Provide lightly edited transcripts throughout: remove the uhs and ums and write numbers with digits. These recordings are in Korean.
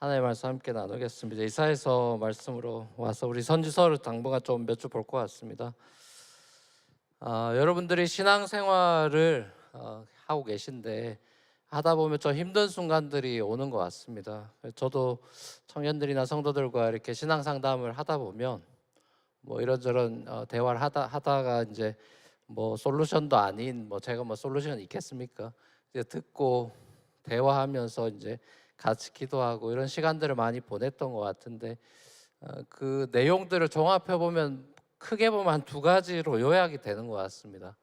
하나님의 말씀 함께 나누겠습니다. 이사야서 말씀으로 와서 우리 선지서를 당분간 좀 몇 주 볼 것 같습니다. 여러분들이 신앙생활을 하고 계신데 하다 보면 좀 힘든 순간들이 오는 것 같습니다. 저도 청년들이나 성도들과 이렇게 신앙 상담을 하다 보면 뭐 이런저런 대화를 하다가 이제 뭐 솔루션도 아닌 제가 솔루션이 있겠습니까? 이제 듣고 대화하면서 이제 같이 기도하고 이런 시간들을 많이 보냈던 것 같은데 그 내용들을 종합해 보면 크게 보면 한 두 가지로 요약이 되는 것 같습니다.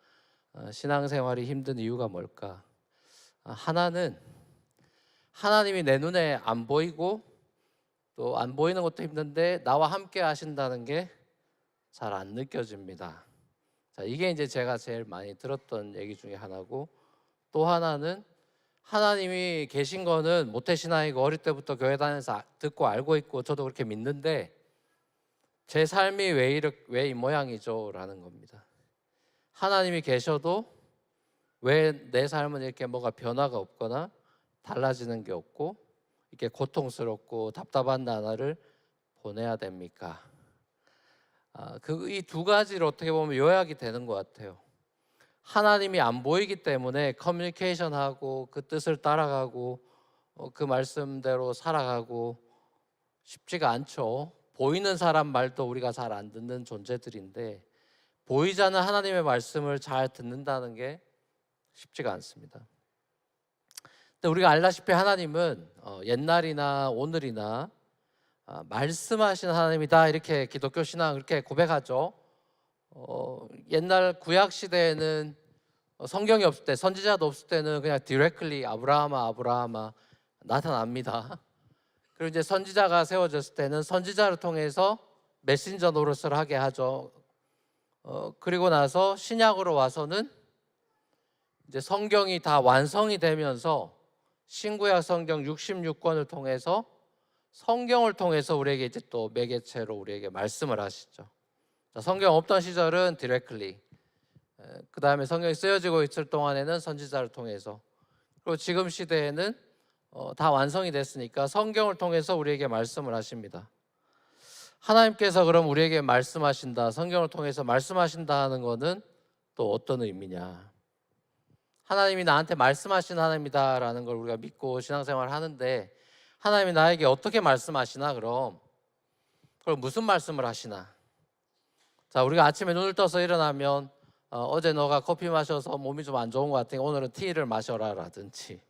신앙생활이 힘든 이유가 뭘까? 하나는 하나님이 내 눈에 안 보이고 또 안 보이는 것도 힘든데 나와 함께 하신다는 게 잘 안 느껴집니다. 자, 이게 이제 제가 제일 많이 들었던 얘기 중에 하나고, 또 하나는 하나님이 계신 거는 모태신앙이고 어릴 때부터 교회 다니면서 듣고 알고 있고 저도 그렇게 믿는데 제 삶이 왜 이 모양이죠? 라는 겁니다. 하나님이 계셔도 왜 내 삶은 이렇게 뭐가 변화가 없거나 달라지는 게 없고 이렇게 고통스럽고 답답한 나날을 보내야 됩니까? 이 두 가지를 어떻게 보면 요약이 되는 것 같아요. 하나님이 안 보이기 때문에 커뮤니케이션하고 그 뜻을 따라가고 그 말씀대로 살아가고 쉽지가 않죠. 보이는 사람 말도 우리가 잘 안 듣는 존재들인데 보이지 않는 하나님의 말씀을 잘 듣는다는 게 쉽지가 않습니다. 근데 우리가 알다시피 하나님은 옛날이나 오늘이나 말씀하시는 하나님이다, 이렇게 기독교 신앙 그렇게 고백하죠. 옛날 구약 시대에는 성경이 없을 때, 선지자도 없을 때는 그냥 디렉틀리 아브라함아 나타납니다. 그리고 이제 선지자가 세워졌을 때는 선지자를 통해서 메신저 노릇을 하게 하죠. 그리고 나서 신약으로 와서는 이제 성경이 다 완성이 되면서 신구약 성경 66권을 통해서 성경을 통해서 우리에게 이제 또 매개체로 우리에게 말씀을 하시죠. 자, 성경 없던 시절은 디렉틀리, 그 다음에 성경이 쓰여지고 있을 동안에는 선지자를 통해서, 그리고 지금 시대에는 다 완성이 됐으니까 성경을 통해서 우리에게 말씀을 하십니다. 하나님께서 그럼 우리에게 말씀하신다, 성경을 통해서 말씀하신다 하는 것은 또 어떤 의미냐? 하나님이 나한테 말씀하시는 하나님이다라는 걸 우리가 믿고 신앙생활을 하는데 하나님이 나에게 어떻게 말씀하시나? 그럼 무슨 말씀을 하시나? 자, 우리가 아침에 눈을 떠서 일어나면 어제 너가 커피 마셔서 몸이 좀 안 좋은 것 같으니 오늘은 티를 마셔라 라든지,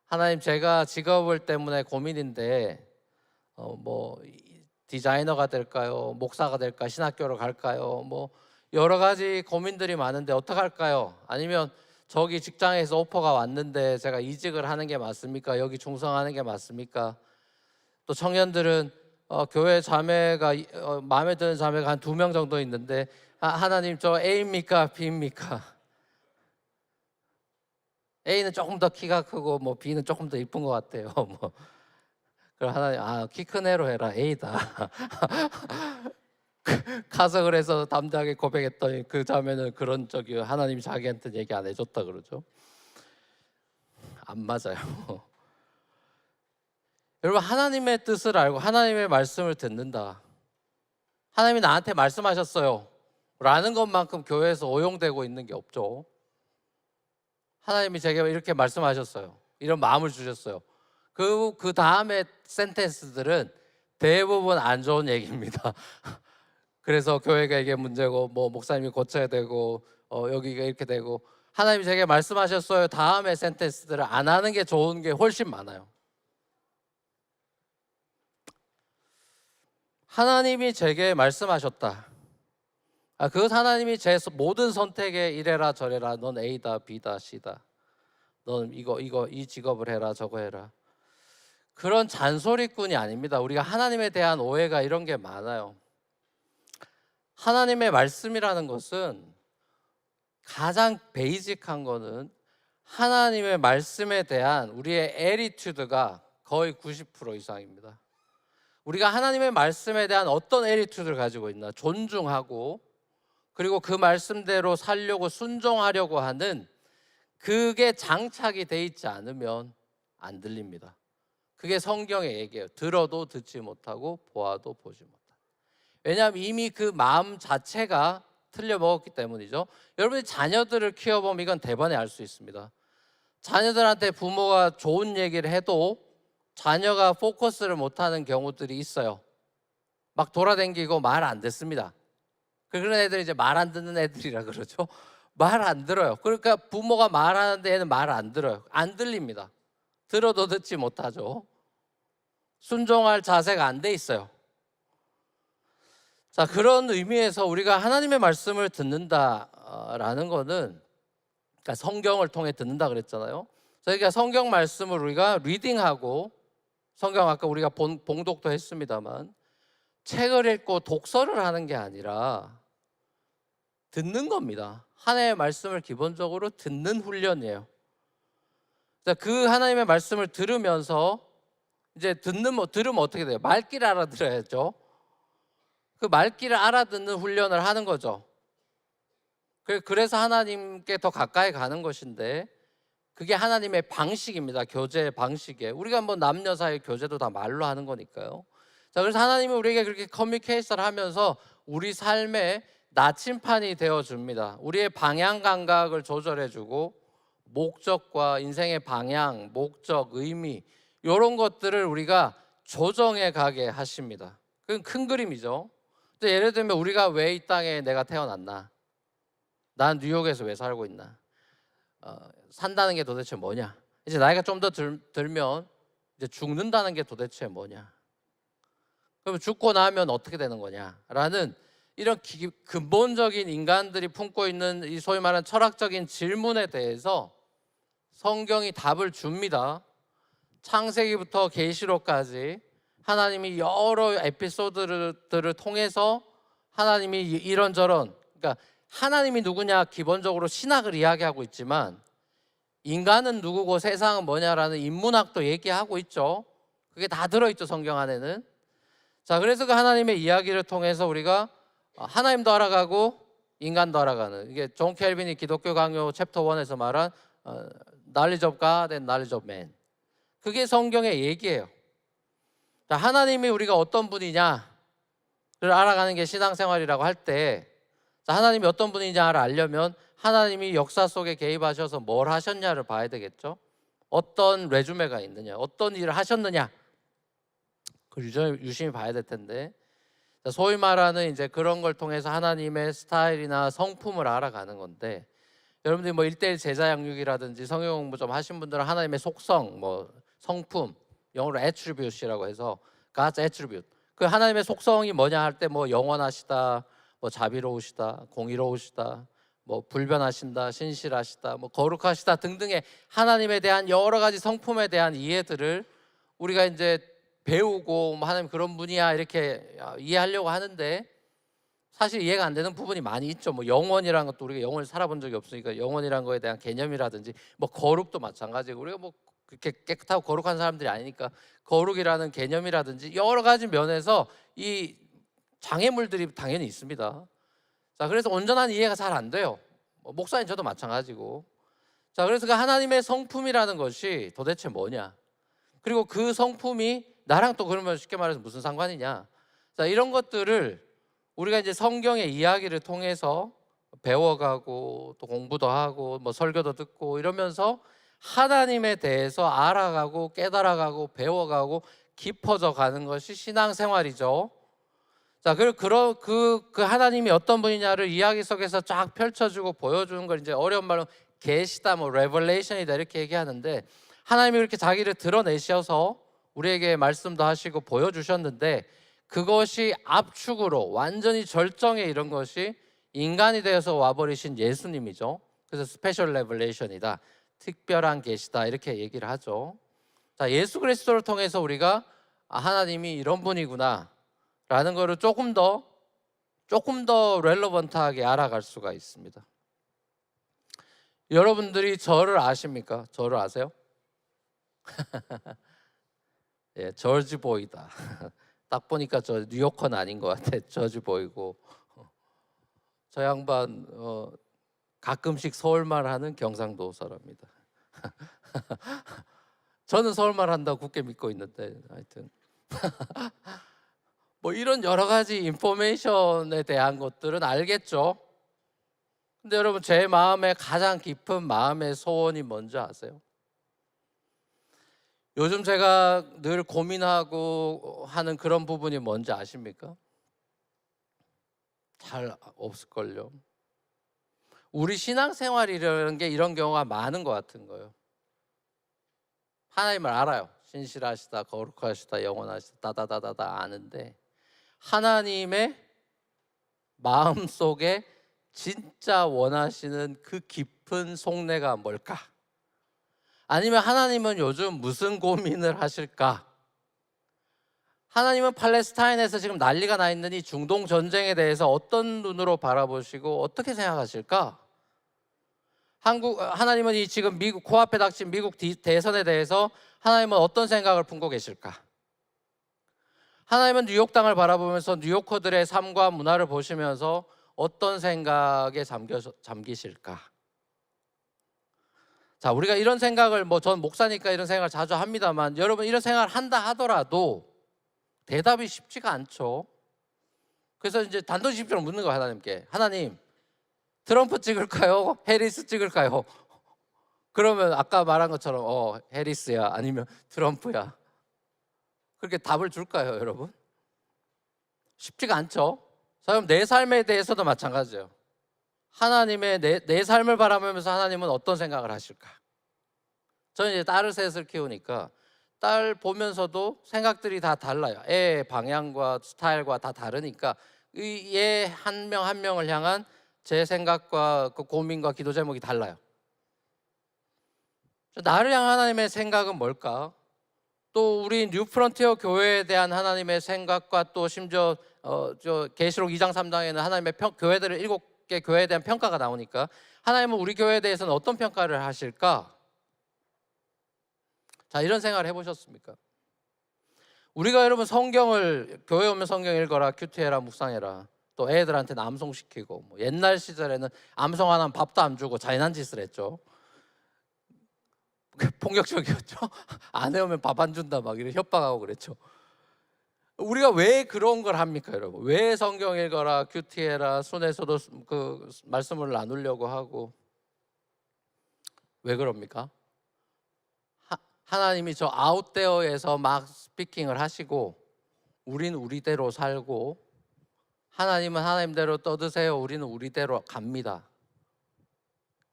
하나님 제가 직업을 때문에 고민인데 디자이너가 될까요? 목사가 될까? 신학교로 갈까요? 여러 가지 고민들이 많은데 어떡할까요? 아니면 저기 직장에서 오퍼가 왔는데 제가 이직을 하는 게 맞습니까? 여기 충성하는 게 맞습니까? 또 청년들은 교회 자매가 마음에 드는 자매가 한 2명 정도 있는데 하나님 저 A입니까? B입니까? A는 조금 더 키가 크고 B는 조금 더 이쁜 것 같아요. 그럼 하나님 키 큰 애로 해라. A다. 가서 그래서 담대하게 고백했더니 그 자매는 그런 적이 하나님이 자기한테 얘기 안 해줬다 그러죠. 안 맞아요. 여러분, 하나님의 뜻을 알고 하나님의 말씀을 듣는다, 하나님이 나한테 말씀하셨어요 라는 것만큼 교회에서 오용되고 있는 게 없죠. 하나님이 제게 이렇게 말씀하셨어요, 이런 마음을 주셨어요. 그 다음에 센텐스들은 대부분 안 좋은 얘기입니다. 그래서 교회가 이게 문제고 목사님이 고쳐야 되고 여기가 이렇게 되고, 하나님이 제게 말씀하셨어요 다음에 센텐스들을 안 하는 게 좋은 게 훨씬 많아요. 하나님이 제게 말씀하셨다, 그것 하나님이 제 모든 선택에 이래라 저래라, 넌 A다 B다 C다, 넌 이 직업을 해라 저거 해라, 그런 잔소리꾼이 아닙니다. 우리가 하나님에 대한 오해가 이런 게 많아요. 하나님의 말씀이라는 것은 가장 베이직한 거는 하나님의 말씀에 대한 우리의 애리튜드가 거의 90% 이상입니다. 우리가 하나님의 말씀에 대한 어떤 애리튜드를 가지고 있나, 존중하고 그리고 그 말씀대로 살려고 순종하려고 하는 그게 장착이 돼 있지 않으면 안 들립니다. 그게 성경의 얘기예요. 들어도 듣지 못하고 보아도 보지 못하고. 왜냐하면 이미 그 마음 자체가 틀려 먹었기 때문이죠. 여러분이 자녀들을 키워보면 이건 대번에 알 수 있습니다. 자녀들한테 부모가 좋은 얘기를 해도 자녀가 포커스를 못하는 경우들이 있어요. 막 돌아다니고 말 안 듣습니다. 그런 애들이 이제 말 안 듣는 애들이라 그러죠. 말 안 들어요. 그러니까 부모가 말하는데 얘는 말 안 들어요. 안 들립니다. 들어도 듣지 못하죠. 순종할 자세가 안 돼 있어요. 자, 그런 의미에서 우리가 하나님의 말씀을 듣는다라는 거는, 그러니까 성경을 통해 듣는다 그랬잖아요. 저희가 성경 말씀을 우리가 리딩하고, 성경 아까 우리가 봉독도 했습니다만, 책을 읽고 독서를 하는 게 아니라 듣는 겁니다. 하나님의 말씀을 기본적으로 듣는 훈련이에요. 그 하나님의 말씀을 들으면서 이제 들으면 어떻게 돼요? 말귀를 알아들어야죠. 그 말귀를 알아듣는 훈련을 하는 거죠. 그래서 하나님께 더 가까이 가는 것인데, 그게 하나님의 방식입니다. 교제의 방식에. 우리가 뭐 남녀 사이 교제도 다 말로 하는 거니까요. 자, 그래서 하나님이 우리에게 그렇게 커뮤니케이션을 하면서 우리 삶의 나침판이 되어 줍니다. 우리의 방향 감각을 조절해 주고, 목적과 인생의 방향, 목적, 의미, 이런 것들을 우리가 조정해 가게 하십니다. 그건 큰 그림이죠. 예를 들면 우리가 왜 이 땅에 내가 태어났나? 난 뉴욕에서 왜 살고 있나? 산다는 게 도대체 뭐냐? 이제 나이가 좀 더 들면 이제 죽는다는 게 도대체 뭐냐? 그럼 죽고 나면 어떻게 되는 거냐라는 이런 근본적인 인간들이 품고 있는 이 소위 말하는 철학적인 질문에 대해서 성경이 답을 줍니다. 창세기부터 계시록까지 하나님이 여러 에피소드들을 통해서 하나님이 이런저런, 그러니까 하나님이 누구냐 기본적으로 신학을 이야기하고 있지만 인간은 누구고 세상은 뭐냐라는 인문학도 얘기하고 있죠. 그게 다 들어있죠, 성경 안에는. 자, 그래서 그 하나님의 이야기를 통해서 우리가 하나님도 알아가고 인간도 알아가는, 이게 존 켈빈이 기독교 강요 챕터 1에서 말한 knowledge of God and knowledge of man, 그게 성경의 얘기예요. 자, 하나님이 우리가 어떤 분이냐를 알아가는 게 신앙생활이라고 할 때, 하나님이 어떤 분이냐를 알려면 하나님이 역사 속에 개입하셔서 뭘 하셨냐를 봐야 되겠죠. 어떤 레주메가 있느냐, 어떤 일을 하셨느냐, 그걸 유심히 봐야 될 텐데, 소위 말하는 이제 그런 걸 통해서 하나님의 스타일이나 성품을 알아가는 건데, 여러분들이 뭐 1:1 제자 양육이라든지 성경 공부 좀 하신 분들은 하나님의 속성, 뭐 성품, 영어로 attribute이라고 해서 God's attribute, 그 하나님의 속성이 뭐냐 할 때 뭐 영원하시다, 뭐 자비로우시다, 공의로우시다, 뭐 불변하신다, 신실하시다, 뭐 거룩하시다 등등의 하나님에 대한 여러 가지 성품에 대한 이해들을 우리가 이제 배우고, 뭐 하나님 그런 분이야 이렇게 이해하려고 하는데 사실 이해가 안 되는 부분이 많이 있죠. 뭐 영원이라는 것도, 우리가 영원을 살아본 적이 없으니까 영원이라는 거에 대한 개념이라든지, 뭐 거룩도 마찬가지고, 우리가 뭐 그렇게 깨끗하고 거룩한 사람들이 아니니까 거룩이라는 개념이라든지 여러 가지 면에서 이 장애물들이 당연히 있습니다. 자, 그래서 온전한 이해가 잘 안 돼요. 목사님 저도 마찬가지고. 자, 그래서 그 하나님의 성품이라는 것이 도대체 뭐냐, 그리고 그 성품이 나랑 또 그러면 쉽게 말해서 무슨 상관이냐, 자, 이런 것들을 우리가 이제 성경의 이야기를 통해서 배워가고 또 공부도 하고 뭐 설교도 듣고 이러면서 하나님에 대해서 알아가고 깨달아가고 배워가고 깊어져 가는 것이 신앙생활이죠. 자, 그 하나님이 어떤 분이냐를 이야기 속에서 쫙 펼쳐주고 보여주는 걸 이제 어려운 말로 계시다, 뭐 레벨레이션이다 이렇게 얘기하는데, 하나님이 이렇게 자기를 드러내셔서 우리에게 말씀도 하시고 보여주셨는데, 그것이 압축으로 완전히 절정에 이른 것이 인간이 되어서 와버리신 예수님이죠. 그래서 스페셜 레벨레이션이다, 특별한 계시다 이렇게 얘기를 하죠. 자, 예수 그리스도를 통해서 우리가 하나님이 이런 분이구나 라는 거를 조금 더 렐러번트하게 알아갈 수가 있습니다. 여러분들이 저를 아십니까? 저를 아세요? 예, 저지 보이다. 딱 보니까 저 뉴요커는 아닌 것 같아. 저지 보이고. 저 양반 가끔씩 서울말 하는 경상도 사람입니다. 저는 서울말 한다고 굳게 믿고 있는데 하여튼 뭐 이런 여러 가지 인포메이션에 대한 것들은 알겠죠. 근데 여러분, 제 마음의 가장 깊은 마음의 소원이 뭔지 아세요? 요즘 제가 늘 고민하고 하는 그런 부분이 뭔지 아십니까? 잘 없을걸요. 우리 신앙생활이라는 게 이런 경우가 많은 것 같은 거예요. 하나님을 알아요. 신실하시다, 거룩하시다, 영원하시다, 다다다다다 아는데 하나님의 마음속에 진짜 원하시는 그 깊은 속내가 뭘까? 아니면 하나님은 요즘 무슨 고민을 하실까? 하나님은 팔레스타인에서 지금 난리가 나 있는 이 중동 전쟁에 대해서 어떤 눈으로 바라보시고 어떻게 생각하실까? 하나님은 이 지금 미국 코앞에 닥친 미국 대선에 대해서 하나님은 어떤 생각을 품고 계실까? 하나님은 뉴욕 땅을 바라보면서 뉴요커들의 삶과 문화를 보시면서 어떤 생각에 잠기실까? 자, 우리가 이런 생각을 전 목사니까 이런 생각을 자주 합니다만 여러분, 이런 생각을 한다 하더라도 대답이 쉽지가 않죠. 그래서 이제 단도직입적으로 묻는 거예요. 하나님께. 하나님, 트럼프 찍을까요? 해리스 찍을까요? 그러면 아까 말한 것처럼 해리스야 아니면 트럼프야, 그렇게 답을 줄까요, 여러분? 쉽지가 않죠. 자, 그럼 내 삶에 대해서도 마찬가지예요. 하나님의 내 삶을 바라보면서 하나님은 어떤 생각을 하실까? 저는 이제 딸을 셋을 키우니까 딸 보면서도 생각들이 다 달라요. 애 방향과 스타일과 다 다르니까 얘 한 명 한 명을 향한 제 생각과 그 고민과 기도 제목이 달라요. 나를 향한 하나님의 생각은 뭘까? 또 우리 뉴프론티어 교회에 대한 하나님의 생각과 또 심지어 계시록 2장 3장에는 하나님의 교회들을 7개 교회에 대한 평가가 나오니까 하나님은 우리 교회에 대해서는 어떤 평가를 하실까? 자, 이런 생각을 해보셨습니까? 우리가 여러분 교회 오면 성경 읽어라, 큐티해라, 묵상해라, 또 애들한테 암송시키고 옛날 시절에는 암송 안 하면 밥도 안 주고 잔인한 짓을 했죠. 폭력적이었죠. 안 해오면 밥 안 준다 막 이런 협박하고 그랬죠. 우리가 왜 그런 걸 합니까, 여러분? 왜 성경 읽어라, 큐티해라, 손에서도 그 말씀을 나누려고 하고 왜 그럽니까? 하나님이 저 아웃데어에서 막 스피킹을 하시고 우린 우리대로 살고 하나님은 하나님대로 떠드세요, 우리는 우리대로 갑니다.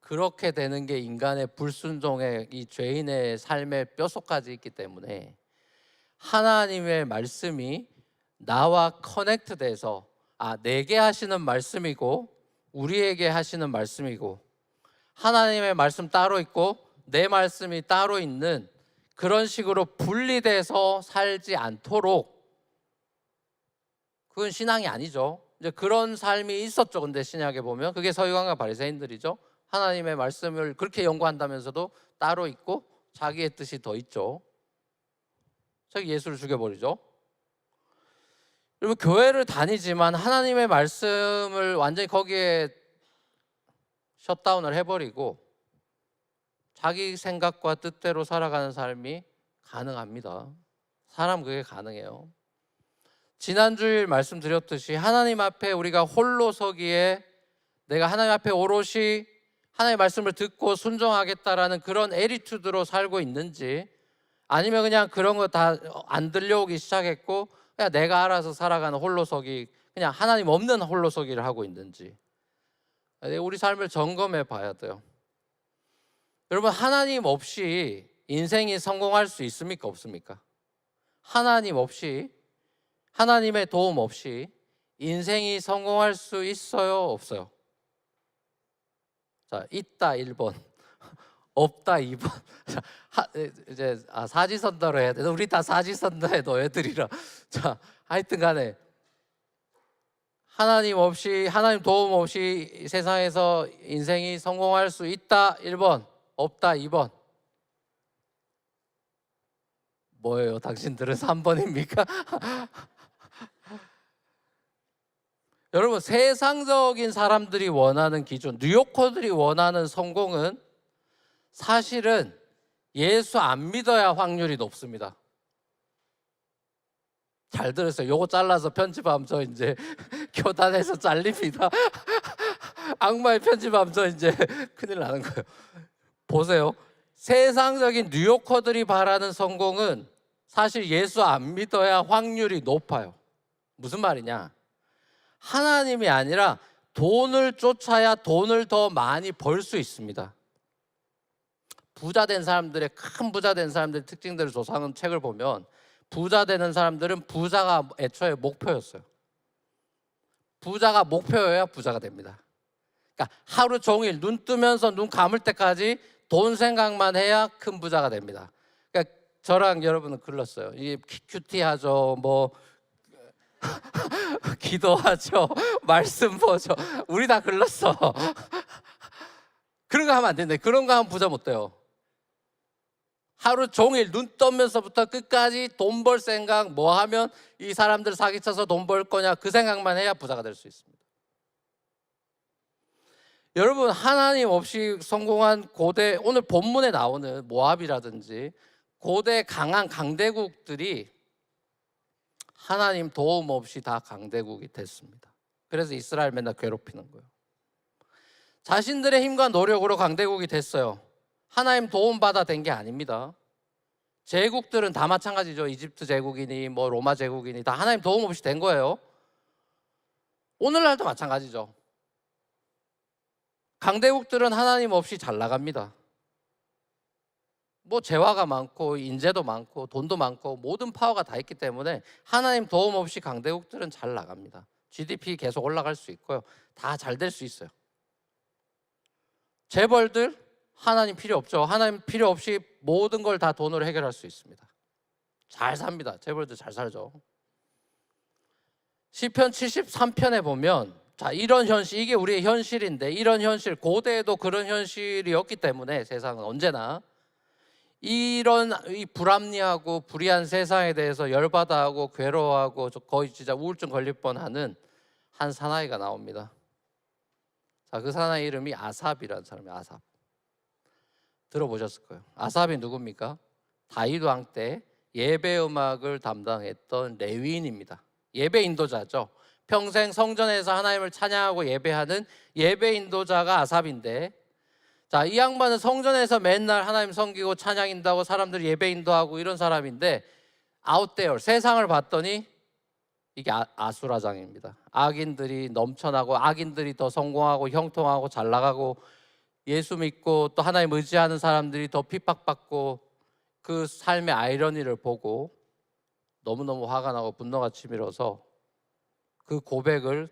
그렇게 되는 게 인간의 불순종의 이 죄인의 삶의 뼛속까지 있기 때문에 하나님의 말씀이 나와 커넥트돼서 내게 하시는 말씀이고 우리에게 하시는 말씀이고 하나님의 말씀 따로 있고 내 말씀이 따로 있는 그런 식으로 분리돼서 살지 않도록, 그건 신앙이 아니죠. 이제 그런 삶이 있었죠. 근데 신약에 보면 그게 서기관과 바리새인들이죠. 하나님의 말씀을 그렇게 연구한다면서도 따로 있고 자기의 뜻이 더 있죠. 자기 예수를 죽여버리죠. 그리고 교회를 다니지만 하나님의 말씀을 완전히 거기에 셧다운을 해버리고 자기 생각과 뜻대로 살아가는 삶이 가능합니다. 사람 그게 가능해요. 지난주일 말씀드렸듯이 하나님 앞에 우리가 홀로 서기에 내가 하나님 앞에 오롯이 하나님의 말씀을 듣고 순종하겠다라는 그런 애리투드로 살고 있는지, 아니면 그냥 그런 거 다 안 들려오기 시작했고 그냥 내가 알아서 살아가는 홀로서기, 그냥 하나님 없는 홀로서기를 하고 있는지 우리 삶을 점검해 봐야 돼요. 여러분, 하나님 없이 인생이 성공할 수 있습니까? 없습니까? 하나님 없이, 하나님의 도움 없이 인생이 성공할 수 있어요? 없어요? 자, 있다 1번, 없다 2번. 이제 사지선다로 해야 돼. 우리 다 사지선다에 넣어드리라. 자, 하여튼 간에 하나님 없이, 하나님 도움 없이 세상에서 인생이 성공할 수 있다 1번, 없다 2번. 뭐예요? 당신들은 3번입니까? 여러분, 세상적인 사람들이 원하는 기준, 뉴요커들이 원하는 성공은 사실은 예수 안 믿어야 확률이 높습니다. 잘 들으세요. 요거 잘라서 편집하면 저 이제 교단에서 잘립니다. 악마의 편집하면 저 이제 큰일 나는 거예요. 보세요. 세상적인 뉴요커들이 바라는 성공은 사실 예수 안 믿어야 확률이 높아요. 무슨 말이냐? 하나님이 아니라 돈을 쫓아야 돈을 더 많이 벌 수 있습니다. 부자 된 사람들의 큰 부자 된 사람들의 특징들을 조사하는 책을 보면 부자 되는 사람들은 부자가 애초에 목표였어요. 부자가 목표여야 부자가 됩니다. 그러니까 하루 종일 눈 뜨면서 눈 감을 때까지 돈 생각만 해야 큰 부자가 됩니다. 그러니까 저랑 여러분은 글렀어요. 이 큐티하죠, 뭐 기도하죠, 말씀 보죠. 우리 다 글렀어. 그런 거 하면 안 된대. 그런 거 하면 부자 못 돼요. 하루 종일 눈 떠면서부터 끝까지 돈 벌 생각, 뭐 하면 이 사람들 사기쳐서 돈 벌 거냐, 그 생각만 해야 부자가 될 수 있습니다. 여러분, 하나님 없이 성공한 고대, 오늘 본문에 나오는 모압이라든지 고대 강한 강대국들이 하나님 도움 없이 다 강대국이 됐습니다. 그래서 이스라엘 맨날 괴롭히는 거예요. 자신들의 힘과 노력으로 강대국이 됐어요. 하나님 도움 받아 된 게 아닙니다. 제국들은 다 마찬가지죠. 이집트 제국이니 뭐 로마 제국이니 다 하나님 도움 없이 된 거예요. 오늘날도 마찬가지죠. 강대국들은 하나님 없이 잘 나갑니다. 뭐 재화가 많고 인재도 많고 돈도 많고 모든 파워가 다 있기 때문에 하나님 도움 없이 강대국들은 잘 나갑니다. GDP 계속 올라갈 수 있고요. 다 잘 될 수 있어요. 재벌들 하나님 필요 없죠. 하나님 필요 없이 모든 걸 다 돈으로 해결할 수 있습니다. 잘 삽니다. 재벌들 잘 살죠. 시편 73편에 보면 자, 이런 현실, 이게 우리의 현실인데 이런 현실, 고대에도 그런 현실이었기 때문에 세상은 언제나 이런 이 불합리하고 불의한 세상에 대해서 열받아하고 괴로워하고 거의 진짜 우울증 걸릴 뻔하는 한 사나이가 나옵니다. 자, 그 사나이 이름이 아삽이라는 사람이에요. 아삽. 들어보셨을 거예요. 아삽이 누굽니까? 다윗 왕 때 예배 음악을 담당했던 레위인입니다. 예배 인도자죠. 평생 성전에서 하나님을 찬양하고 예배하는 예배 인도자가 아삽인데, 자, 이 양반은 성전에서 맨날 하나님 섬기고 찬양인다고 사람들이 예배 인도하고 이런 사람인데 아웃데어 세상을 봤더니 이게 아수라장입니다. 악인들이 넘쳐나고 악인들이 더 성공하고 형통하고 잘 나가고 예수 믿고 또 하나님 의지하는 사람들이 더 핍박받고 그 삶의 아이러니를 보고 너무너무 화가 나고 분노가 치밀어서 그 고백을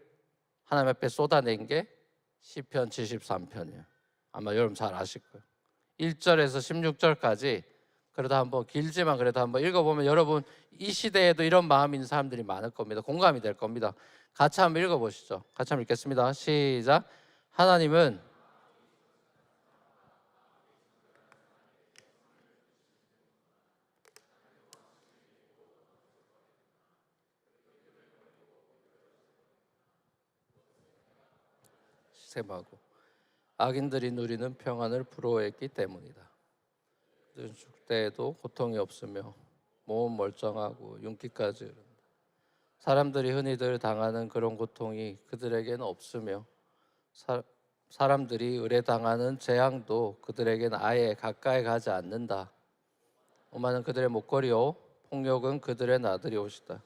하나님 앞에 쏟아낸 게 시편 73편이에요. 아마 여러분 잘 아실 거예요. 1절에서 16절까지 그래도 한번 길지만 그래도 한번 읽어보면 여러분 이 시대에도 이런 마음이 있는 사람들이 많을 겁니다. 공감이 될 겁니다. 같이 한번 읽어보시죠. 같이 한번 읽겠습니다. 시작. 하나님은 셈하고 악인들이 누리는 평안을 부러워했기 때문이다. 그들은 죽을 때에도 고통이 없으며 몸은 멀쩡하고 윤기까지 흐른다. 사람들이 흔히들 당하는 그런 고통이 그들에게는 없으며 사람들이 의뢰당하는 재앙도 그들에게는 아예 가까이 가지 않는다. 오만은 그들의 목걸이요 폭력은 그들의 나들이 옷이다.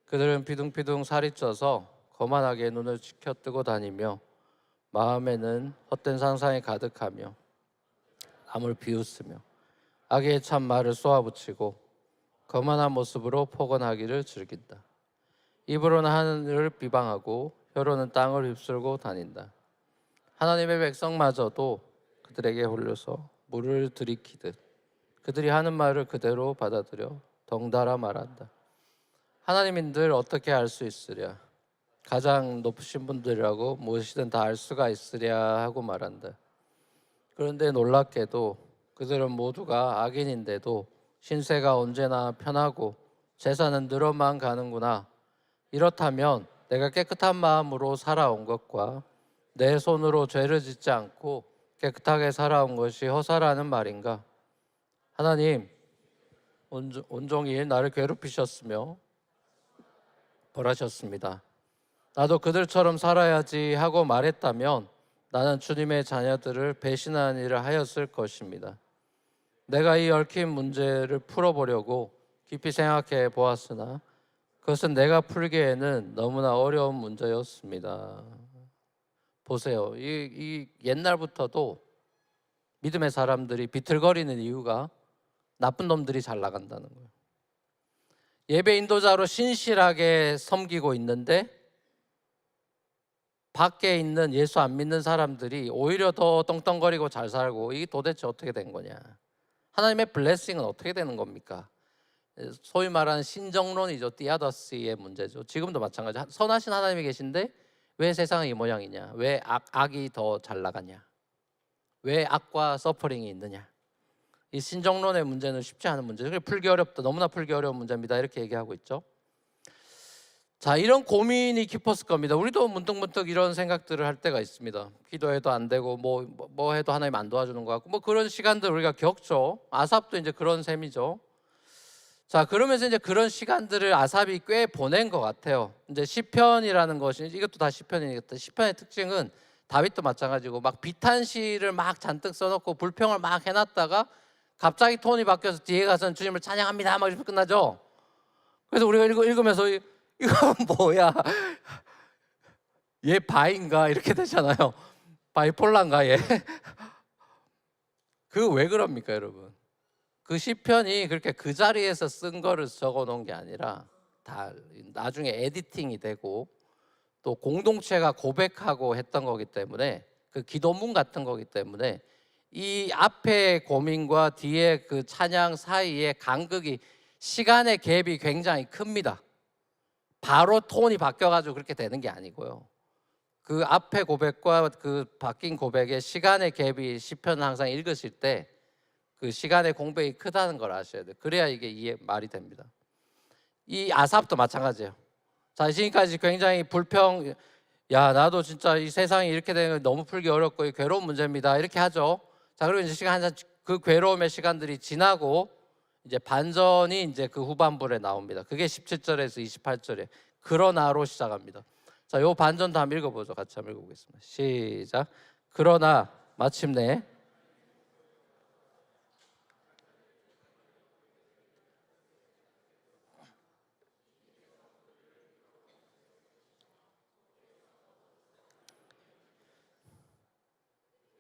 그들은 비둥비둥 살이 쪄서 거만하게 눈을 치켜뜨고 다니며 마음에는 헛된 상상이 가득하며 남을 비웃으며 악의 참 말을 쏘아붙이고 거만한 모습으로 포근하기를 즐긴다. 입으로는 하늘을 비방하고 혀로는 땅을 휩쓸고 다닌다. 하나님의 백성마저도 그들에게 홀려서 물을 들이키듯 그들이 하는 말을 그대로 받아들여 덩달아 말한다. 하나님인들 어떻게 알 수 있으랴? 가장 높으신 분들이라고 무엇이든 다 알 수가 있으랴 하고 말한다. 그런데 놀랍게도 그들은 모두가 악인인데도 신세가 언제나 편하고 재산은 늘어만 가는구나. 이렇다면 내가 깨끗한 마음으로 살아온 것과 내 손으로 죄를 짓지 않고 깨끗하게 살아온 것이 허사라는 말인가? 하나님, 온종일 나를 괴롭히셨으며 벌하셨습니다. 나도 그들처럼 살아야지 하고 말했다면 나는 주님의 자녀들을 배신한 일을 하였을 것입니다. 내가 이 얽힌 문제를 풀어보려고 깊이 생각해 보았으나 그것은 내가 풀기에는 너무나 어려운 문제였습니다. 보세요. 이 옛날부터도 믿음의 사람들이 비틀거리는 이유가 나쁜 놈들이 잘 나간다는 거예요. 예배 인도자로 신실하게 섬기고 있는데 밖에 있는 예수 안 믿는 사람들이 오히려 더 떵떵거리고 잘 살고, 이게 도대체 어떻게 된 거냐? 하나님의 블레싱은 어떻게 되는 겁니까? 소위 말하는 신정론이죠. 디아더스의 문제죠. 지금도 마찬가지. 선하신 하나님이 계신데 왜 세상은 이 모양이냐? 왜 악이 더 잘 나가냐? 왜 악과 서퍼링이 있느냐? 이 신정론의 문제는 쉽지 않은 문제죠. 풀기 어렵다, 너무나 풀기 어려운 문제입니다, 이렇게 얘기하고 있죠. 자, 이런 고민이 깊었을 겁니다. 우리도 문득문득 이런 생각들을 할 때가 있습니다. 기도해도 안 되고 뭐 해도 하나님 안 도와주는 것 같고, 뭐 그런 시간들 우리가 겪죠. 아삽도 이제 그런 셈이죠. 자, 그러면서 이제 그런 시간들을 아삽이 꽤 보낸 것 같아요. 이제 시편이라는 것이, 이것도 다 시편이겠다. 시편의 특징은 다윗도 마찬가지고 막 비탄시를 막 잔뜩 써놓고 불평을 막 해놨다가 갑자기 톤이 바뀌어서 뒤에 가서는 주님을 찬양합니다 막 이렇게 끝나죠. 그래서 우리가 읽으면서 이건 뭐야? 얘 바인가? 이렇게 되잖아요. 바이폴라인가 얘? 그 왜 그럽니까, 여러분? 그 시편이 그렇게 그 자리에서 쓴 거를 적어 놓은 게 아니라 다 나중에 에디팅이 되고 또 공동체가 고백하고 했던 거기 때문에, 그 기도문 같은 거기 때문에 이 앞에 고민과 뒤에 그 찬양 사이에 간극이, 시간의 갭이 굉장히 큽니다. 바로 톤이 바뀌어가지고 그렇게 되는 게 아니고요. 그 앞에 고백과 그 바뀐 고백의 시간의 갭이, 시편을 항상 읽으실 때 그 시간의 공백이 크다는 걸 아셔야 돼요. 그래야 이게 말이 됩니다. 이 아삽도 마찬가지예요. 자, 지금까지 굉장히 야, 나도 진짜 이 세상이 이렇게 되는 거 너무 풀기 어렵고 괴로운 문제입니다, 이렇게 하죠. 자, 그리고 이제 그 괴로움의 시간들이 지나고 이제 반전이 이제 그 후반부에 나옵니다. 그게 17절에서 28절에 그러나로 시작합니다. 자, 요 반전도 한번 읽어보죠. 같이 한번 읽어보겠습니다. 시작. 그러나 마침내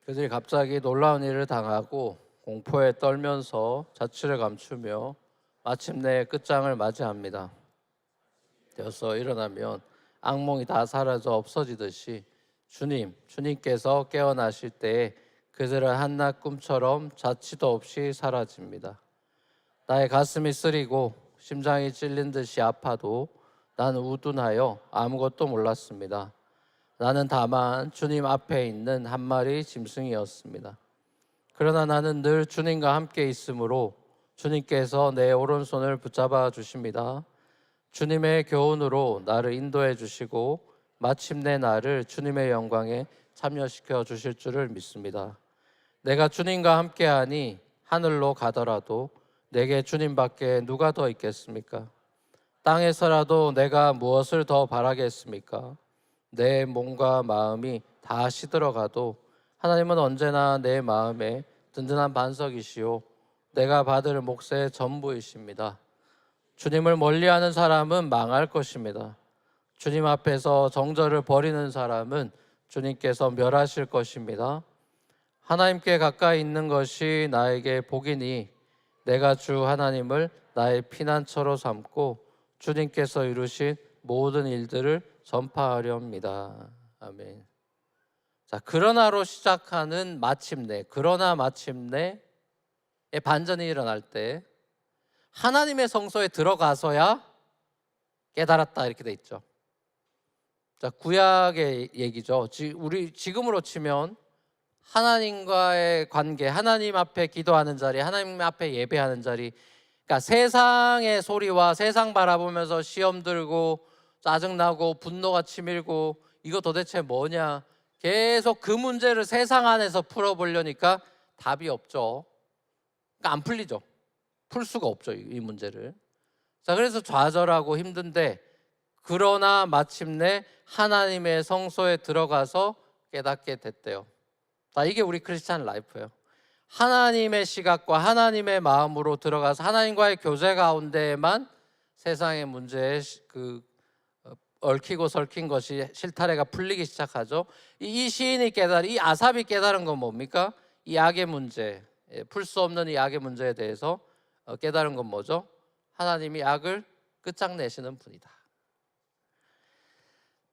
그들이 갑자기 놀라운 일을 당하고 공포에 떨면서 자취를 감추며 마침내 끝장을 맞이합니다. 되어서 일어나면 악몽이 다 사라져 없어지듯이 주님께서 깨어나실 때에 그들은 한낮 꿈처럼 자취도 없이 사라집니다. 나의 가슴이 쓰리고 심장이 찔린 듯이 아파도 나는 우둔하여 아무것도 몰랐습니다. 나는 다만 주님 앞에 있는 한 마리 짐승이었습니다. 그러나 나는 늘 주님과 함께 있으므로 주님께서 내 오른손을 붙잡아 주십니다. 주님의 교훈으로 나를 인도해 주시고 마침내 나를 주님의 영광에 참여시켜 주실 줄을 믿습니다. 내가 주님과 함께하니 하늘로 가더라도 내게 주님밖에 누가 더 있겠습니까? 땅에서라도 내가 무엇을 더 바라겠습니까? 내 몸과 마음이 다 시들어가도 하나님은 언제나 내 마음에 든든한 반석이시오 내가 받을 몫의 전부이십니다. 주님을 멀리하는 사람은 망할 것입니다. 주님 앞에서 정절을 버리는 사람은 주님께서 멸하실 것입니다. 하나님께 가까이 있는 것이 나에게 복이니 내가 주 하나님을 나의 피난처로 삼고 주님께서 이루신 모든 일들을 전파하려 합니다. 아멘. 자, 그러나로 시작하는 마침내, 그러나 마침내의 반전이 일어날 때 하나님의 성소에 들어가서야 깨달았다, 이렇게 돼 있죠. 자, 구약의 얘기죠. 우리 지금으로 치면 하나님과의 관계, 하나님 앞에 기도하는 자리, 하나님 앞에 예배하는 자리, 그러니까 세상의 소리와 세상 바라보면서 시험 들고 짜증나고 분노가 치밀고 이거 도대체 뭐냐, 계속 그 문제를 세상 안에서 풀어보려니까 답이 없죠. 그러니까 안 풀리죠. 풀 수가 없죠, 이 문제를. 자, 그래서 좌절하고 힘든데, 그러나 마침내 하나님의 성소에 들어가서 깨닫게 됐대요. 자, 이게 우리 크리스찬 라이프예요. 하나님의 시각과 하나님의 마음으로 들어가서 하나님과의 교제 가운데에만 세상의 문제에 얽히고 설킨 것이 실타래가 풀리기 시작하죠. 이 시인이 이 아삽이 깨달은 건 뭡니까? 이 악의 문제, 풀 수 없는 이 악의 문제에 대해서 깨달은 건 뭐죠? 하나님이 악을 끝장내시는 분이다.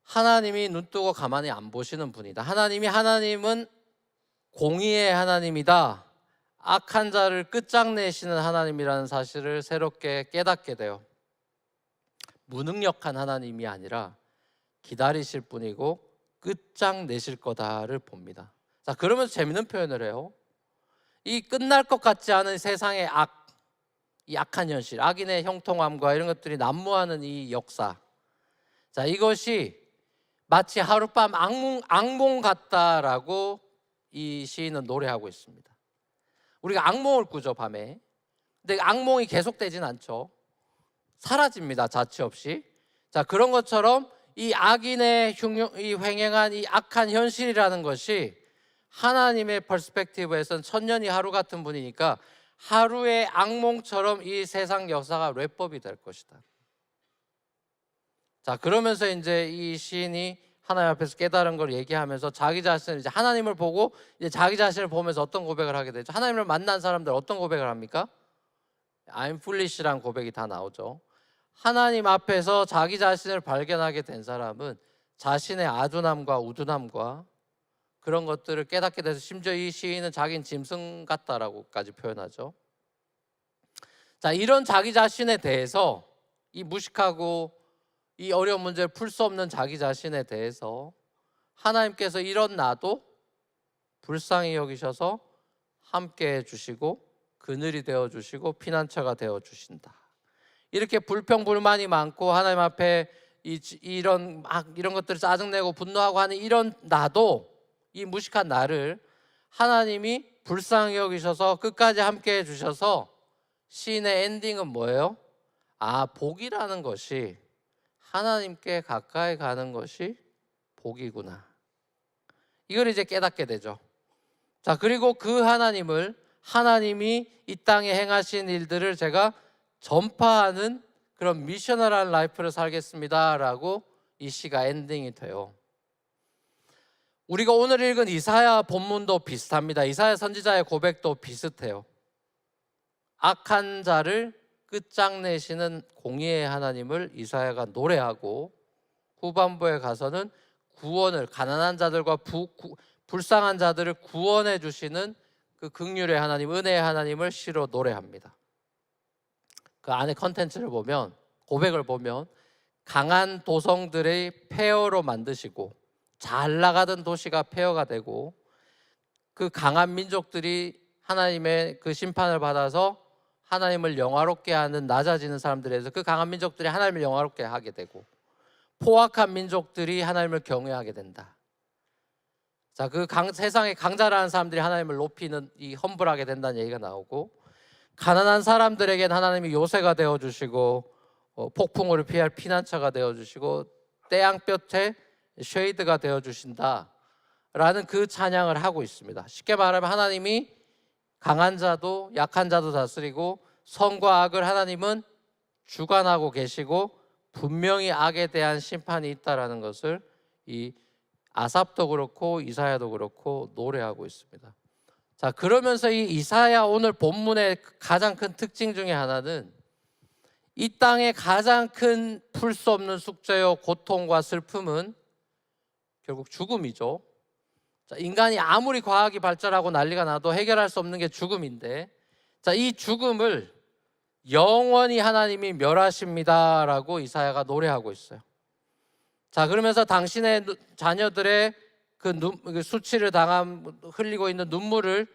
하나님이 눈뜨고 가만히 안 보시는 분이다. 하나님은 공의의 하나님이다. 악한 자를 끝장내시는 하나님이라는 사실을 새롭게 깨닫게 돼요. 무능력한 하나님이 아니라 기다리실 분이고 끝장내실 거다를 봅니다. 자, 그러면서 재밌는 표현을 해요. 이 끝날 것 같지 않은 세상의 악, 이 악한 현실, 악인의 형통함과 이런 것들이 난무하는 이 역사. 자, 이것이 마치 하룻밤 악몽 같다라고 이 시인은 노래하고 있습니다. 우리가 악몽을 꾸죠, 밤에. 근데 악몽이 계속되진 않죠. 사라집니다, 자취 없이. 자, 그런 것처럼 이 악인의 이 횡행한 이 악한 현실이라는 것이 하나님의 퍼스펙티브에서는 천년이 하루 같은 분이니까 하루의 악몽처럼 이 세상 역사가 랩법이 될 것이다. 자, 그러면서 이제 이 시인이 하나님 앞에서 깨달은 걸 얘기하면서 자기 자신을 이제 하나님을 보고 이제 자기 자신을 보면서 어떤 고백을 하게 되죠? 하나님을 만난 사람들 어떤 고백을 합니까? I'm foolish라는 고백이 다 나오죠. 하나님 앞에서 자기 자신을 발견하게 된 사람은 자신의 아둔함과 우둔함과 그런 것들을 깨닫게 돼서 심지어 이 시인은 자기는 짐승 같다라고까지 표현하죠. 자, 이런 자기 자신에 대해서 이 무식하고 이 어려운 문제를 풀 수 없는 자기 자신에 대해서 하나님께서 이런 나도 불쌍히 여기셔서 함께 해주시고 그늘이 되어주시고 피난처가 되어주신다. 이렇게 불평불만이 많고 하나님 앞에 이런 것들을 짜증내고 분노하고 하는 이런 나도, 이 무식한 나를 하나님이 불쌍히 여기셔서 끝까지 함께 해주셔서 시인의 엔딩은 뭐예요? 아, 복이라는 것이 하나님께 가까이 가는 것이 복이구나. 이걸 이제 깨닫게 되죠. 자, 그리고 그 하나님이 이 땅에 행하신 일들을 제가 전파하는 그런 미셔널한 라이프를 살겠습니다라고 이 시가 엔딩이 돼요. 우리가 오늘 읽은 이사야 본문도 비슷합니다. 이사야 선지자의 고백도 비슷해요. 악한 자를 끝장내시는 공의의 하나님을 이사야가 노래하고 후반부에 가서는 구원을, 가난한 자들과 불쌍한 자들을 구원해 주시는 그 긍휼의 하나님, 은혜의 하나님을 시로 노래합니다. 그 안에 컨텐츠를 보면, 고백을 보면 강한 도성들의 폐허로 만드시고 잘 나가던 도시가 폐허가 되고 그 강한 민족들이 하나님의 그 심판을 받아서 하나님을 영화롭게 하는 낮아지는 사람들에서 그 강한 민족들이 하나님을 영화롭게 하게 되고 포악한 민족들이 하나님을 경외하게 된다. 자, 그 세상의 강자라는 사람들이 하나님을 높이는 이 험불하게 된다는 얘기가 나오고 가난한 사람들에겐 하나님이 요새가 되어주시고 폭풍우를 피할 피난처가 되어주시고 태양볕에 쉐이드가 되어주신다 라는 그 찬양을 하고 있습니다. 쉽게 말하면 하나님이 강한 자도 약한 자도 다스리고 선과 악을 하나님은 주관하고 계시고 분명히 악에 대한 심판이 있다라는 것을 이 아삽도 그렇고 이사야도 그렇고 노래하고 있습니다. 자, 그러면서 이 이사야 오늘 본문의 가장 큰 특징 중에 하나는 이 땅의 가장 큰 풀 수 없는 숙제요 고통과 슬픔은 결국 죽음이죠. 자, 인간이 아무리 과학이 발전하고 난리가 나도 해결할 수 없는 게 죽음인데, 자, 이 죽음을 영원히 하나님이 멸하십니다라고 이사야가 노래하고 있어요. 자, 그러면서 당신의 자녀들의 그 수치를 흘리고 있는 눈물을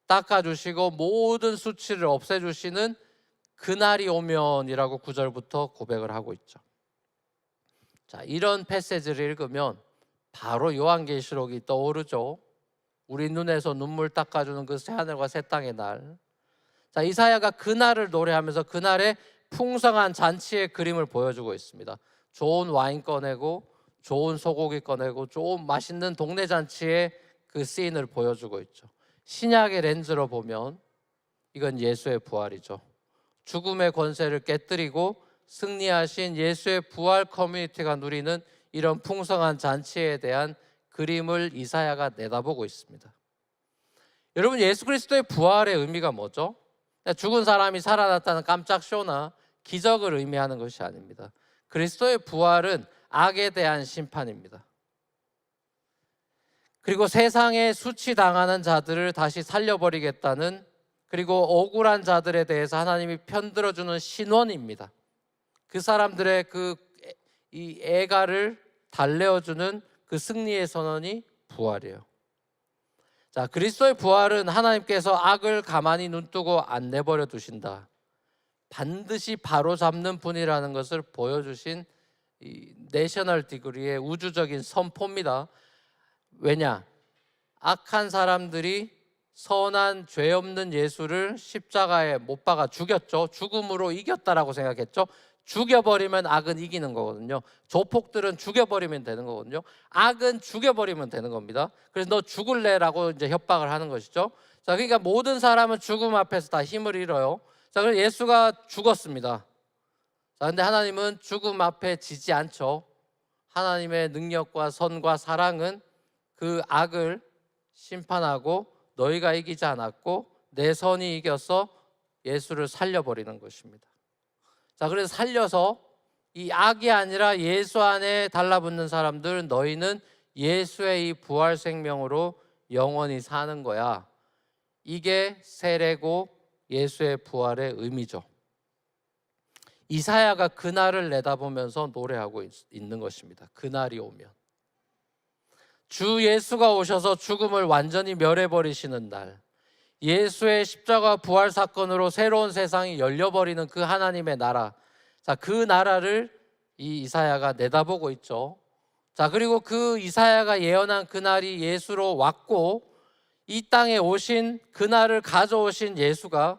닦아주시고 모든 수치를 없애주시는 그날이 오면이라고 9절부터 고백을 하고 있죠. 자, 이런 패시지를 읽으면 바로 요한계시록이 떠오르죠. 우리 눈에서 눈물 닦아주는 그 새하늘과 새 땅의 날. 자, 이사야가 그날을 노래하면서 그날의 풍성한 잔치의 그림을 보여주고 있습니다. 좋은 와인 꺼내고 좋은 소고기 꺼내고 좋은 맛있는 동네 잔치의 그 씬을 보여주고 있죠. 신약의 렌즈로 보면 이건 예수의 부활이죠. 죽음의 권세를 깨뜨리고 승리하신 예수의 부활 커뮤니티가 누리는 이런 풍성한 잔치에 대한 그림을 이사야가 내다보고 있습니다. 여러분, 예수 그리스도의 부활의 의미가 뭐죠? 죽은 사람이 살아났다는 깜짝 쇼나 기적을 의미하는 것이 아닙니다. 그리스도의 부활은 악에 대한 심판입니다. 그리고 세상에 수치당하는 자들을 다시 살려버리겠다는, 그리고 억울한 자들에 대해서 하나님이 편들어주는 신원입니다. 그 사람들의 이 애가를 달래어주는 그 승리의 선언이 부활이에요. 자, 그리스도의 부활은 하나님께서 악을 가만히 눈뜨고 안 내버려 두신다, 반드시 바로잡는 분이라는 것을 보여주신 이 내셔널 디그리의 우주적인 선포입니다. 왜냐? 악한 사람들이 선한 죄 없는 예수를 십자가에 못 박아 죽였죠. 죽음으로 이겼다라고 생각했죠. 죽여버리면 악은 이기는 거거든요. 조폭들은 죽여버리면 되는 거거든요. 악은 죽여버리면 되는 겁니다. 그래서 너 죽을래라고 이제 협박을 하는 것이죠. 자, 그러니까 모든 사람은 죽음 앞에서 다 힘을 잃어요. 자, 그래서 예수가 죽었습니다. 자, 근데 하나님은 죽음 앞에 지지 않죠. 하나님의 능력과 선과 사랑은 그 악을 심판하고 너희가 이기지 않았고 내 선이 이겨서 예수를 살려버리는 것입니다. 자, 그래서 살려서 이 악이 아니라 예수 안에 달라붙는 사람들, 너희는 예수의 이 부활 생명으로 영원히 사는 거야. 이게 세례고 예수의 부활의 의미죠. 이사야가 그날을 내다보면서 노래하고 있는 것입니다. 그날이 오면, 주 예수가 오셔서 죽음을 완전히 멸해버리시는 날, 예수의 십자가 부활 사건으로 새로운 세상이 열려버리는 그 하나님의 나라. 자, 그 나라를 이 이사야가 내다보고 있죠. 자, 그리고 그 이사야가 예언한 그날이 예수로 왔고, 이 땅에 오신 그날을 가져오신 예수가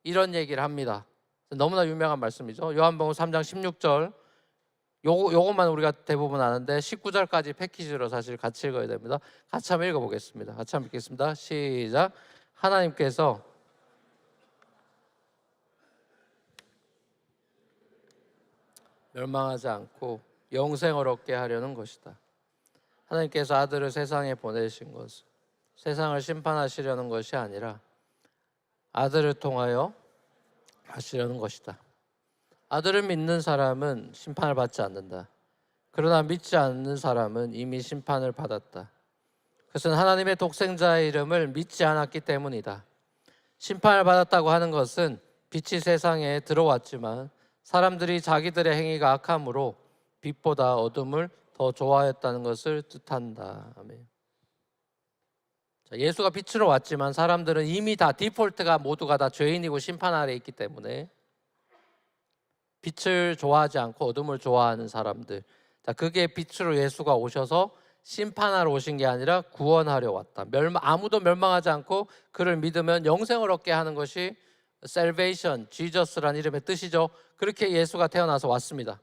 이런 얘기를 합니다. 너무나 유명한 말씀이죠. 요한복음 3장 16절. 요것만 우리가 대부분 아는데 19절까지 패키지로 사실 같이 읽어야 됩니다. 같이 한번 읽어보겠습니다. 같이 한번 읽겠습니다. 시작. 하나님께서 멸망하지 않고 영생을 얻게 하려는 것이다. 하나님께서 아들을 세상에 보내신 것은 세상을 심판하시려는 것이 아니라 아들을 통하여 하시려는 것이다. 아들을 믿는 사람은 심판을 받지 않는다. 그러나 믿지 않는 사람은 이미 심판을 받았다. 그것은 하나님의 독생자의 이름을 믿지 않았기 때문이다. 심판을 받았다고 하는 것은 빛이 세상에 들어왔지만 사람들이 자기들의 행위가 악함으로 빛보다 어둠을 더 좋아했다는 것을 뜻한다. 아멘. 자, 예수가 빛으로 왔지만 사람들은 이미 다 디폴트가 모두가 다 죄인이고 심판 아래 있기 때문에 빛을 좋아하지 않고 어둠을 좋아하는 사람들. 자, 그게 빛으로 예수가 오셔서 심판하러 오신 게 아니라 구원하려 왔다. 아무도 멸망하지 않고 그를 믿으면 영생을 얻게 하는 것이 salvation, Jesus라는 이름의 뜻이죠. 그렇게 예수가 태어나서 왔습니다.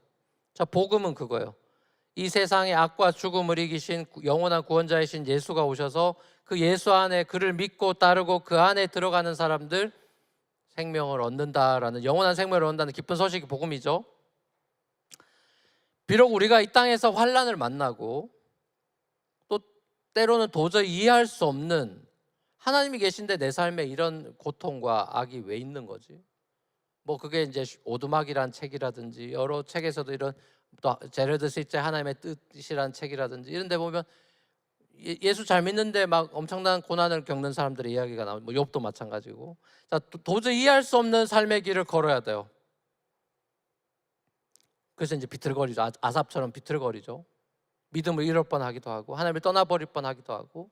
자, 복음은 그거예요. 이 세상의 악과 죽음을 이기신 영원한 구원자이신 예수가 오셔서 그 예수 안에 그를 믿고 따르고 그 안에 들어가는 사람들 생명을 얻는다라는, 영원한 생명을 얻는다는 기쁜 소식이 복음이죠. 비록 우리가 이 땅에서 환난을 만나고 또 때로는 도저히 이해할 수 없는, 하나님이 계신데 내 삶에 이런 고통과 악이 왜 있는 거지? 뭐 그게 이제 오두막이란 책이라든지 여러 책에서도 이런, 또 제레드 스위트의 하나님의 뜻이란 책이라든지 이런 데 보면 예수 잘 믿는데 막 엄청난 고난을 겪는 사람들의 이야기가 나오고, 뭐 욥도 마찬가지고. 자, 도저히 이해할 수 없는 삶의 길을 걸어야 돼요. 그래서 이제 비틀거리죠. 아삽처럼 비틀거리죠. 믿음을 잃을 뻔하기도 하고 하나님을 떠나버릴 뻔하기도 하고.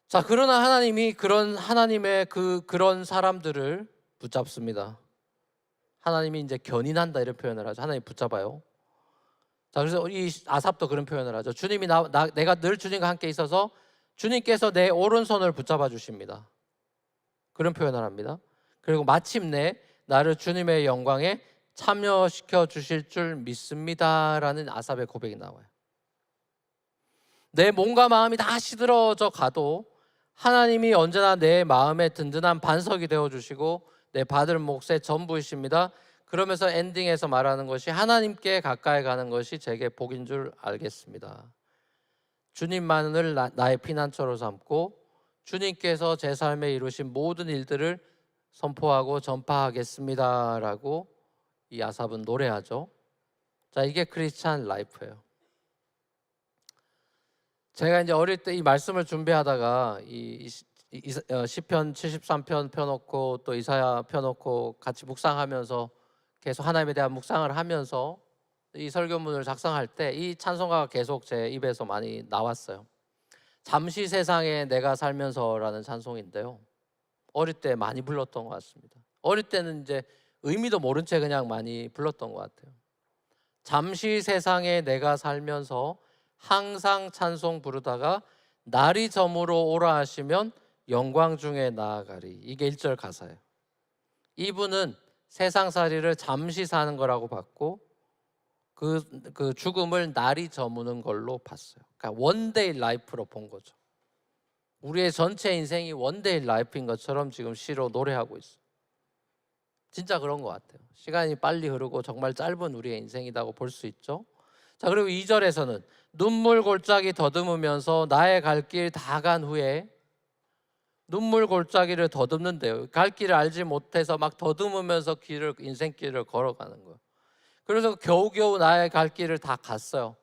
자, 그러나 하나님이 그런 하나님의 그런 사람들을 붙잡습니다. 하나님이 이제 견인한다 이런 표현을 하죠. 하나님 붙잡아요. 자, 그래서 이 아삽도 그런 표현을 하죠. 주님이 내가 늘 주님과 함께 있어서 주님께서 내 오른손을 붙잡아 주십니다. 그런 표현을 합니다. 그리고 마침내 나를 주님의 영광에 참여시켜 주실 줄 믿습니다라는 아삽의 고백이 나와요. 내 몸과 마음이 다 시들어져 가도 하나님이 언제나 내 마음에 든든한 반석이 되어 주시고 내 받을 몫의 전부이십니다. 그러면서 엔딩에서 말하는 것이 하나님께 가까이 가는 것이 제게 복인 줄 알겠습니다. 주님만을 나의 피난처로 삼고 주님께서 제 삶에 이루신 모든 일들을 선포하고 전파하겠습니다 라고 이 아삽은 노래하죠. 자, 이게 크리스찬 라이프예요. 제가 이제 어릴 때 이 말씀을 준비하다가 시편 73편 펴놓고 또 이사야 펴놓고 같이 묵상하면서 계속 하나님에 대한 묵상을 하면서 이 설교문을 작성할 때 이 찬송가가 계속 제 입에서 많이 나왔어요. 잠시 세상에 내가 살면서라는 찬송인데요. 어릴 때 많이 불렀던 것 같습니다. 어릴 때는 이제 의미도 모른 채 그냥 많이 불렀던 것 같아요. 잠시 세상에 내가 살면서 항상 찬송 부르다가 날이 저물어 오라 하시면 영광 중에 나아가리. 이게 1절 가사예요. 이분은 세상살이를 잠시 사는 거라고 봤고 그 죽음을 날이 저무는 걸로 봤어요. 그러니까 원데이 라이프로 본 거죠. 우리의 전체 인생이 원데이 라이프인 것처럼 지금 시로 노래하고 있어요. 진짜 그런 것 같아요. 시간이 빨리 흐르고 정말 짧은 우리의 인생이라고 볼 수 있죠. 자, 그리고 2절에서는 눈물 골짜기 더듬으면서 나의 갈 길 다 간 후에 눈물 골짜기를 더듬는데요. 갈 길을 알지 못해서 막 더듬으면서 인생길을 걸어가는 거예요. 그래서 겨우겨우 나의 갈 길을 다 갔어요.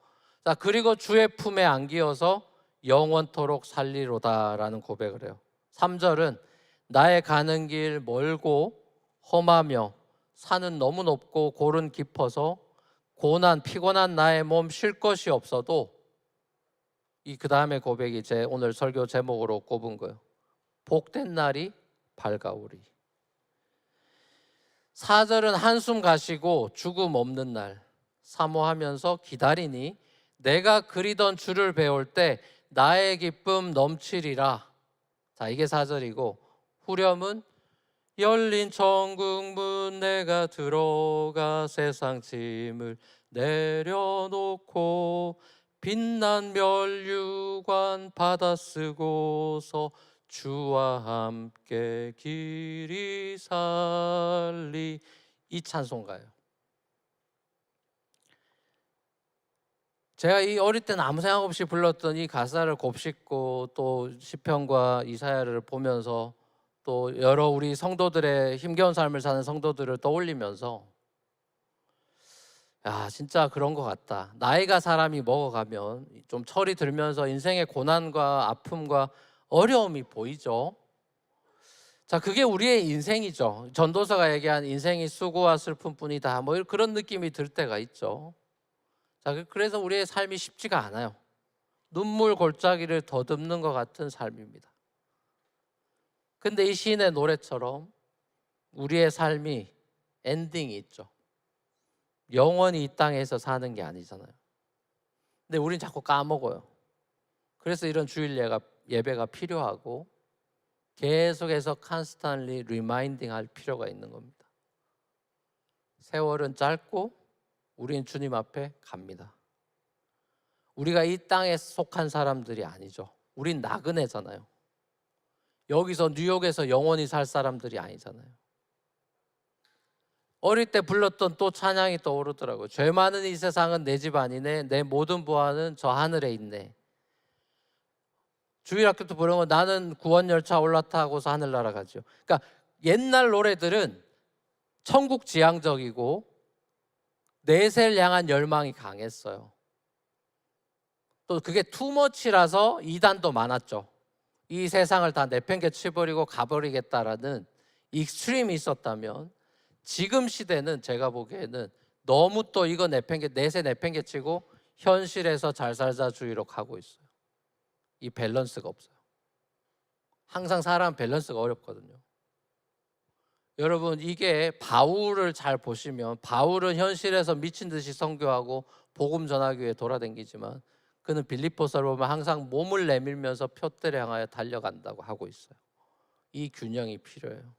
자, 그리고 주의 품에 안기어서 영원토록 살리로다라는 고백을 해요. 3절은 나의 가는 길 멀고 험하며 산은 너무 높고 골은 깊어서 고난 피곤한 나의 몸 쉴 것이 없어도 그 다음에 고백이 제 오늘 설교 제목으로 꼽은 거예요. 복된 날이 밝아오리. 4절은 한숨 가시고 죽음 없는 날 사모하면서 기다리니 내가 그리던 주를 배울 때 나의 기쁨 넘치리라. 자, 이게 4절이고 후렴은 열린 천국문 내가 들어가 세상 짐을 내려놓고 빛난 면류관 받아 쓰고서 주와 함께 길이 살리. 이 찬송가예요. 제가 이 어릴 때는 아무 생각 없이 불렀던 이 가사를 곱씹고 또 시편과 이사야를 보면서 또 여러 우리 성도들의 힘겨운 삶을 사는 성도들을 떠올리면서 야, 진짜 그런 것 같다. 나이가 사람이 먹어가면 좀 철이 들면서 인생의 고난과 아픔과 어려움이 보이죠. 자, 그게 우리의 인생이죠. 전도서가 얘기한 인생이 수고와 슬픔뿐이다. 뭐 그런 느낌이 들 때가 있죠. 자, 그래서 우리의 삶이 쉽지가 않아요. 눈물 골짜기를 더듬는 것 같은 삶입니다. 근데 이 시인의 노래처럼 우리의 삶이 엔딩이 있죠. 영원히 이 땅에서 사는 게 아니잖아요. 근데 우린 자꾸 까먹어요. 그래서 이런 주일 예배가 필요하고 계속해서 constantly reminding 할 필요가 있는 겁니다. 세월은 짧고 우린 주님 앞에 갑니다. 우리가 이 땅에 속한 사람들이 아니죠. 우린 나그네잖아요. 여기서 뉴욕에서 영원히 살 사람들이 아니잖아요. 어릴 때 불렀던 또 찬양이 떠오르더라고요. 죄 많은 이 세상은 내 집 아니네. 내 모든 보안은 저 하늘에 있네. 주일학교 때 부르는 거 나는 구원열차 올라타고서 하늘 날아가죠. 그러니까 옛날 노래들은 천국 지향적이고 내세를 향한 열망이 강했어요. 또 그게 투머치라서 이단도 많았죠. 이 세상을 다 내팽개쳐버리고 가버리겠다라는 익스트림이 있었다면 지금 시대는 제가 보기에는 너무 또 이거 내세 내팽개치고 현실에서 잘 살자 주의로 가고 있어요. 이 밸런스가 없어요. 항상 사람 밸런스가 어렵거든요. 여러분, 이게 바울을 잘 보시면 바울은 현실에서 미친 듯이 선교하고 복음 전하기 위해 돌아다니지만 그는 빌립보서를 보면 항상 몸을 내밀면서 표대를 향하여 달려간다고 하고 있어요. 이 균형이 필요해요.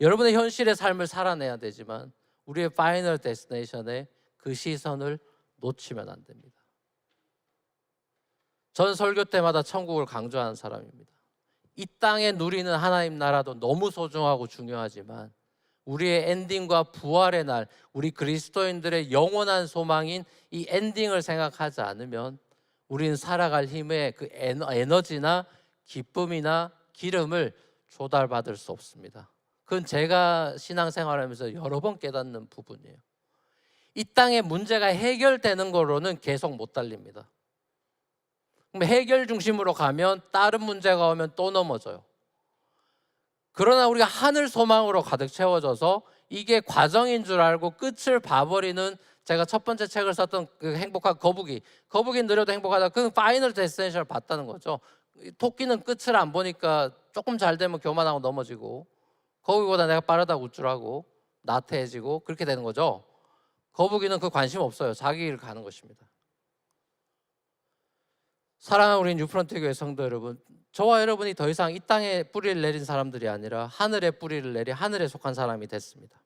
여러분의 현실의 삶을 살아내야 되지만 우리의 파이널 데스티네이션에 그 시선을 놓치면 안 됩니다. 전 설교 때마다 천국을 강조하는 사람입니다. 이 땅에 누리는 하나님 나라도 너무 소중하고 중요하지만 우리의 엔딩과 부활의 날, 우리 그리스도인들의 영원한 소망인 이 엔딩을 생각하지 않으면 우리는 살아갈 힘의 그 에너지나 기쁨이나 기름을 조달받을 수 없습니다. 그건 제가 신앙생활하면서 여러 번 깨닫는 부분이에요. 이 땅의 문제가 해결되는 거로는 계속 못 달립니다. 그럼 해결 중심으로 가면 다른 문제가 오면 또 넘어져요. 그러나 우리가 하늘 소망으로 가득 채워져서 이게 과정인 줄 알고 끝을 봐버리는, 제가 첫 번째 책을 썼던 그 행복한 거북이 느려도 행복하다, 그 파이널 데스티네이션을 봤다는 거죠. 토끼는 끝을 안 보니까 조금 잘 되면 교만하고 넘어지고, 거북이보다 내가 빠르다고 우쭐하고 나태해지고 그렇게 되는 거죠. 거북이는 그 관심 없어요. 자기 길 가는 것입니다. 사랑하는 우리 뉴프런트 교회 성도 여러분, 저와 여러분이 더 이상 이 땅에 뿌리를 내린 사람들이 아니라 하늘에 뿌리를 내리 하늘에 속한 사람이 됐습니다.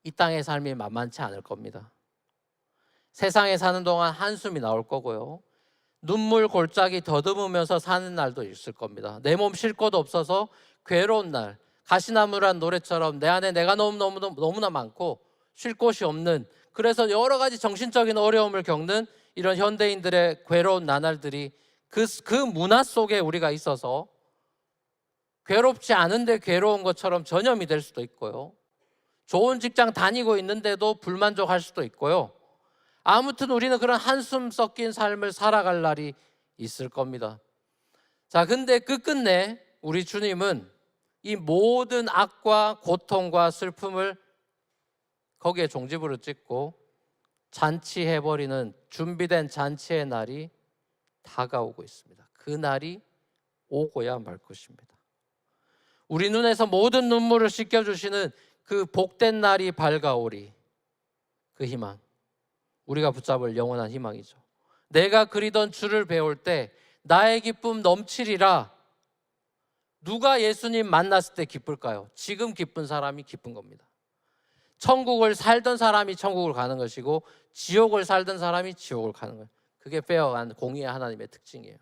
이 땅의 삶이 만만치 않을 겁니다. 세상에 사는 동안 한숨이 나올 거고요, 눈물 골짜기 더듬으면서 사는 날도 있을 겁니다. 내 몸 쉴 곳 없어서 괴로운 날, 가시나무란 노래처럼 내 안에 내가 너무나 많고 쉴 곳이 없는, 그래서 여러 가지 정신적인 어려움을 겪는 이런 현대인들의 괴로운 나날들이 그 문화 속에 우리가 있어서 괴롭지 않은데 괴로운 것처럼 전염이 될 수도 있고요, 좋은 직장 다니고 있는데도 불만족할 수도 있고요. 아무튼 우리는 그런 한숨 섞인 삶을 살아갈 날이 있을 겁니다. 자, 근데 끝끝내 우리 주님은 이 모든 악과 고통과 슬픔을 거기에 종지부를 찍고 잔치해버리는, 준비된 잔치의 날이 다가오고 있습니다. 그 날이 오고야 말 것입니다. 우리 눈에서 모든 눈물을 씻겨주시는 그 복된 날이 밝아오리, 그 희망, 우리가 붙잡을 영원한 희망이죠. 내가 그리던 주를 배울 때 나의 기쁨 넘치리라. 누가 예수님 만났을 때 기쁠까요? 지금 기쁜 사람이 기쁜 겁니다. 천국을 살던 사람이 천국을 가는 것이고 지옥을 살던 사람이 지옥을 가는 거예요. 그게 페어한 공의의 하나님의 특징이에요.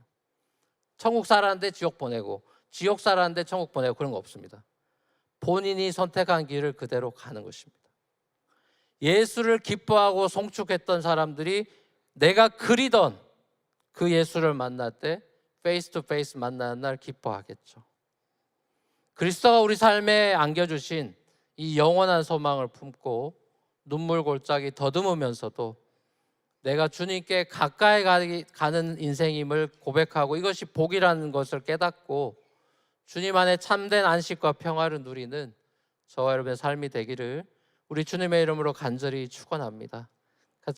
천국 살았는데 지옥 보내고 지옥 살았는데 천국 보내고 그런 거 없습니다. 본인이 선택한 길을 그대로 가는 것입니다. 예수를 기뻐하고 송축했던 사람들이 내가 그리던 그 예수를 만날 때 페이스 투 페이스 만나는 날 기뻐하겠죠. 그리스도가 우리 삶에 안겨주신 이 영원한 소망을 품고 눈물 골짜기 더듬으면서도 내가 주님께 가까이 가는 인생임을 고백하고 이것이 복이라는 것을 깨닫고 주님 안에 참된 안식과 평화를 누리는 저와 여러분의 삶이 되기를 우리 주님의 이름으로 간절히 축원합니다.